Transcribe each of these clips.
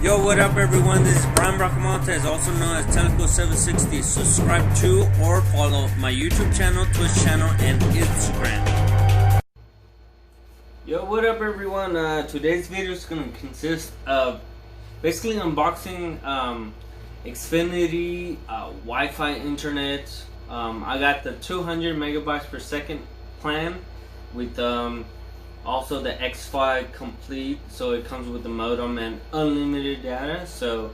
Yo, what up everyone, this is Brian Bracamontes, also known as Telco 760. Subscribe to or follow my YouTube channel, Twitch channel, and Instagram. Yo, what up everyone, today's video is going to consist of basically unboxing Xfinity Wi-Fi internet. I got the 200 megabytes per second plan with also the xFi complete, so it comes with the modem and unlimited data. So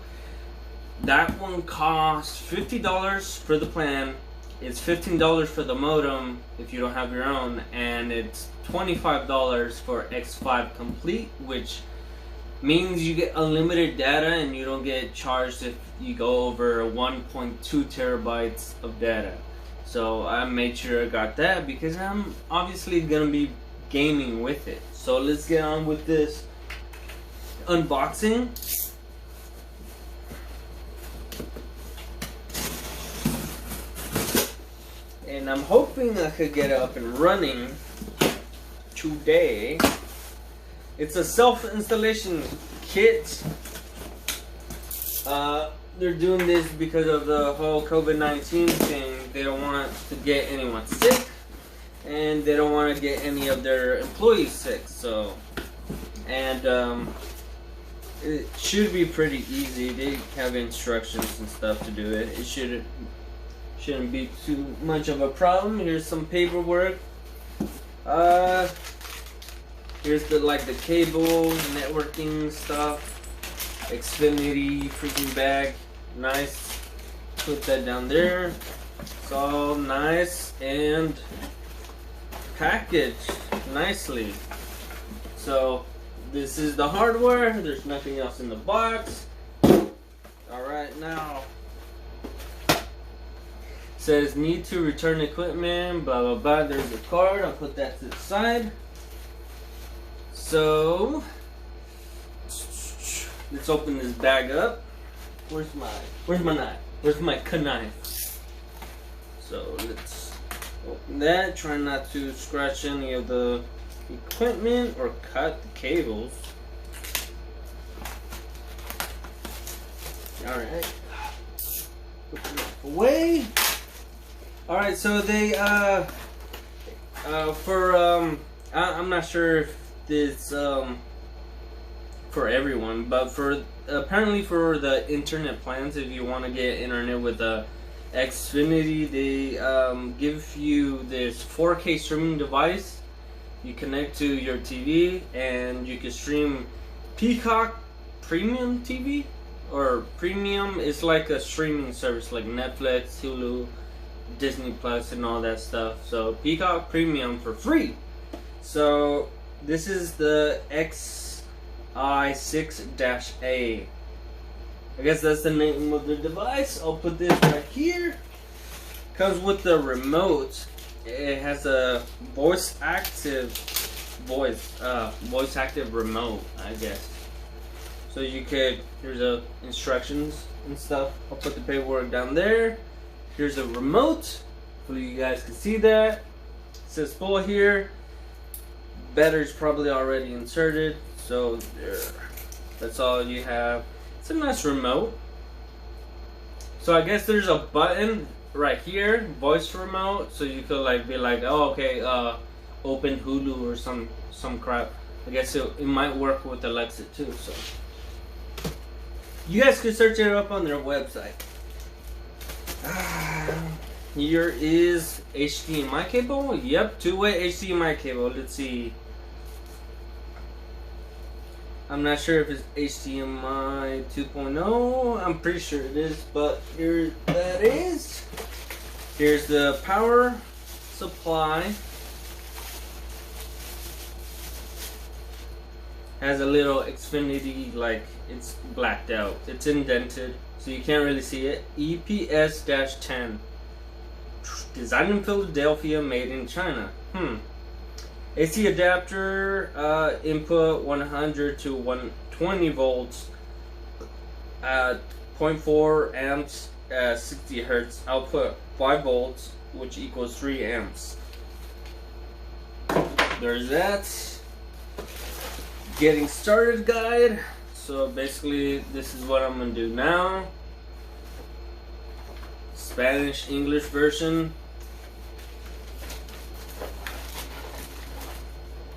that one costs $50 for the plan. It's $15 for the modem if you don't have your own, and it's $25 for xFi complete, which means you get unlimited data and you don't get charged if you go over 1.2 terabytes of data. So I made sure I got that because I'm obviously gonna be gaming with it. So let's get on with this unboxing. And I'm hoping I could get it up and running today. It's a self-installation kit. They're doing this because of the whole COVID-19 thing. They don't want to get anyone sick, and they don't want to get any of their employees sick. So, and it should be pretty easy. They have instructions and stuff to do it. It shouldn't be too much of a problem. Here's some paperwork. Here's the cable, networking stuff. Xfinity freaking bag, nice. Put that down there. It's all nice and packaged nicely. So this is the hardware. There's nothing else in the box. Alright, now says need to return equipment, blah blah blah. There's a card. I'll put that to the side. So let's open this bag up. Where's my knife? Where's my knife? So let's open that. Try not to scratch any of the equipment or cut the cables. Alright. Put the knife away. Alright, so they I'm not sure if this for everyone, but for apparently for the internet plans, if you want to get internet with a Xfinity, they give you this 4K streaming device. You connect to your TV and you can stream Peacock Premium TV, or Premium is like a streaming service like Netflix, Hulu, Disney Plus, and all that stuff. So Peacock Premium for free. So this is the xi6-A. I guess that's the name of the device. I'll put this right here. Comes with the remote. It has a voice active remote, I guess. So you could, here's the instructions and stuff. I'll put the paperwork down there. Here's a remote. Hopefully you guys can see that. It says full here. Battery's probably already inserted. So there. That's all you have. It's a nice remote. So I guess there's a button right here, voice remote, so you could be like, oh okay, open Hulu or some crap. I guess it might work with Alexa too. So you guys could search it up on their website. Here is HDMI cable. Yep, two-way HDMI cable. Let's see. I'm not sure if it's HDMI 2.0. I'm pretty sure it is, but here that is. Here's the power supply. Has a little Xfinity, it's blacked out. It's indented, so you can't really see it. EPS-10. Designed in Philadelphia, made in China. AC adapter, input 100 to 120 volts at 0.4 amps at 60 hertz. Output 5 volts, which equals 3 amps. There's that. Getting started guide. So So basically, this is what I'm gonna do now. Spanish English version.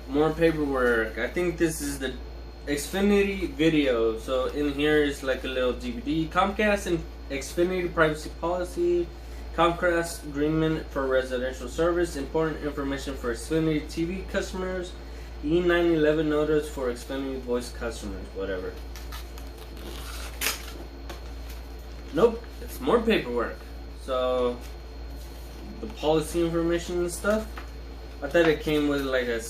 More paperwork. I think this is the Xfinity video. So in here is like a little DVD. Comcast and Xfinity privacy policy. Comcast agreement for residential service. Important information for Xfinity TV customers. E911 notice for Xfinity voice customers. Whatever. Nope. It's more paperwork. So the policy information and stuff. I thought it came with like a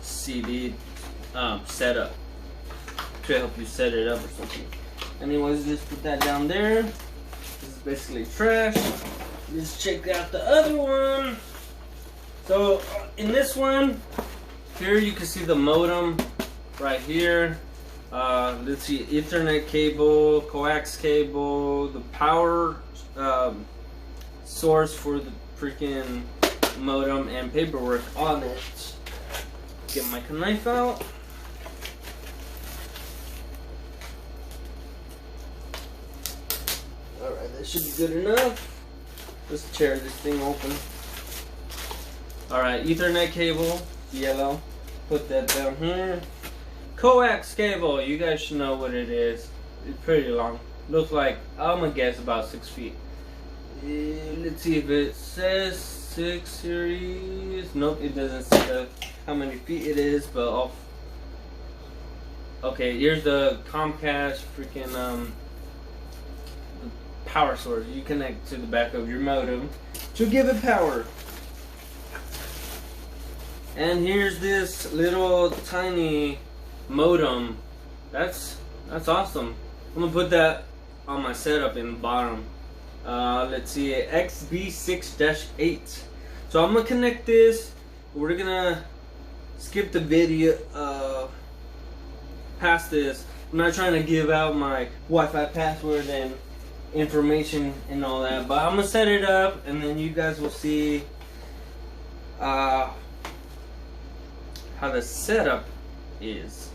CD setup to help you set it up or something. Anyways, just put that down there. This is basically trash. Let's check out the other one. So in this one, here you can see the modem right here. Let's see, Ethernet cable, coax cable, the power source for the freaking modem, and paperwork on it. Get my knife out. Alright, that should be good enough. Let's tear this thing open. Alright, Ethernet cable, yellow. Put that down here. Coax cable, you guys should know what it is. It's pretty long. Looks like, I'm gonna guess about 6 feet. Let's see if it says 6 series. Nope, it doesn't say how many feet it is, but okay, here's the Comcast freaking power source. You connect to the back of your modem to give it power. And here's this little tiny modem. That's awesome. I'm gonna put that on my setup in the bottom. Let's see, XB6-8. So I'm gonna connect this. We're gonna skip the video past this. I'm not trying to give out my Wi-Fi password and information and all that, but I'm gonna set it up, and then you guys will see how the setup is.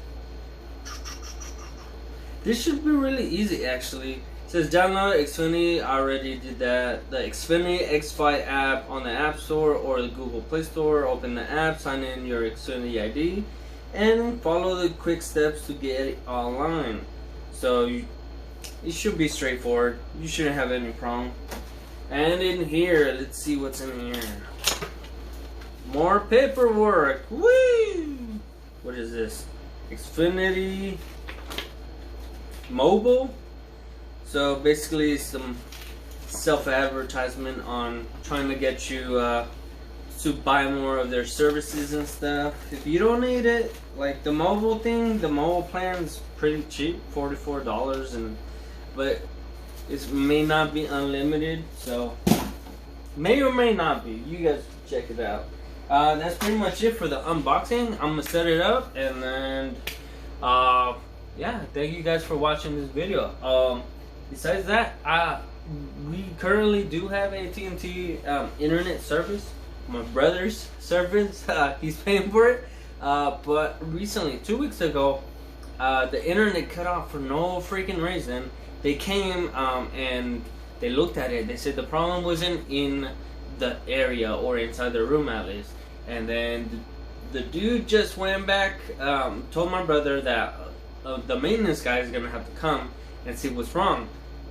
This should be really easy, actually. It says download Xfinity. I already did that. The Xfinity xFi app on the App Store or the Google Play Store. Open the app, sign in your Xfinity ID, and follow the quick steps to get it online. So it should be straightforward. You shouldn't have any problem. And in here, let's see what's in here. More paperwork. Woo! What is this? Xfinity Mobile. So basically some self-advertisement on trying to get you to buy more of their services and stuff. If you don't need it, like the mobile thing, the mobile plan is pretty cheap, $44, but it may not be unlimited, so may or may not be. You guys check it out. That's pretty much it for the unboxing. I'm gonna set it up, and then yeah, thank you guys for watching this video. Besides that, we currently do have AT&T internet service. My brother's service, he's paying for it. But recently, 2 weeks ago, the internet cut off for no freaking reason. They came and they looked at it. They said the problem wasn't in the area or inside the room at least. And then the dude just went back, told my brother that the maintenance guy is gonna have to come and see what's wrong.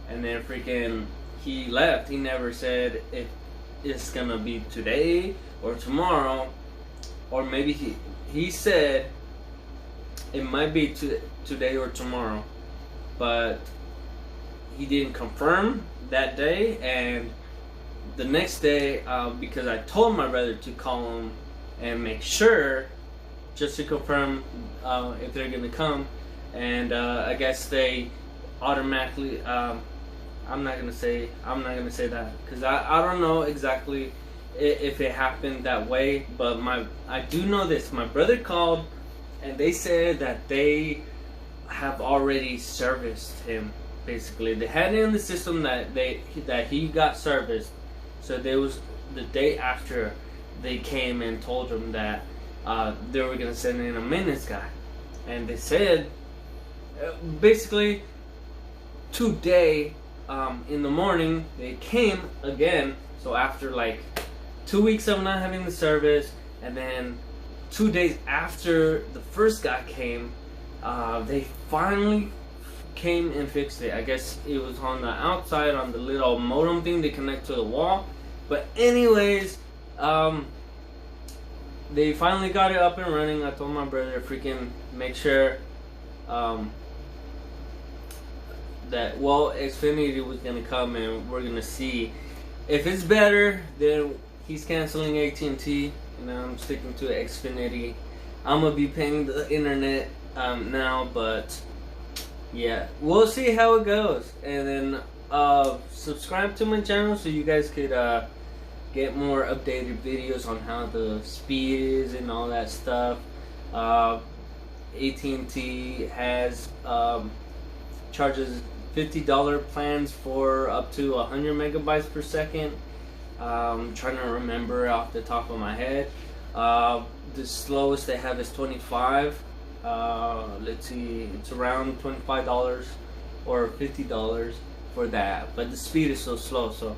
And then freaking he left. He never said if it's gonna be today or tomorrow, or maybe he said it might be today or tomorrow, but he didn't confirm that day. And the next day, because I told my brother to call him and make sure, just to confirm if they're gonna come, and I guess they automatically I'm not gonna say that because I don't know exactly if it happened that way, but I do know this. My brother called and they said that they have already serviced him. Basically, they had it in the system that he got serviced. So there was the day after they came and told him that they were gonna send in a maintenance guy, and they said basically today in the morning they came again. So after like 2 weeks of not having the service, and then 2 days after the first guy came, they finally came and fixed it. I guess it was on the outside on the little modem thing they connect to the wall. But anyways, they finally got it up and running. I told my brother to freaking make sure that, well, Xfinity was gonna come and we're gonna see if it's better. Then he's canceling AT&T and I'm sticking to Xfinity. I'm gonna be paying the internet now, but yeah, we'll see how it goes. And then subscribe to my channel so you guys could get more updated videos on how the speed is and all that stuff. AT&T has charges $50 plans for up to 100 megabytes per second. I'm trying to remember off the top of my head. The slowest they have is 25. Let's see, it's around $25 or $50 for that, but the speed is so slow. So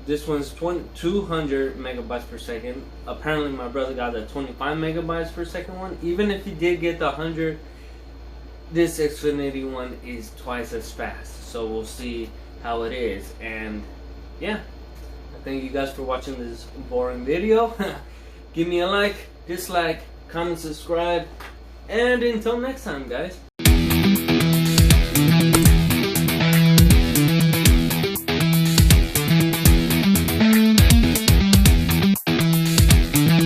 this one's 200 megabytes per second. Apparently my brother got the 25 megabytes per second one. Even if he did get the 100, this Xfinity one is twice as fast. So we'll see how it is. And yeah, I thank you guys for watching this boring video. Give me a like, dislike, comment, subscribe, and until next time, guys.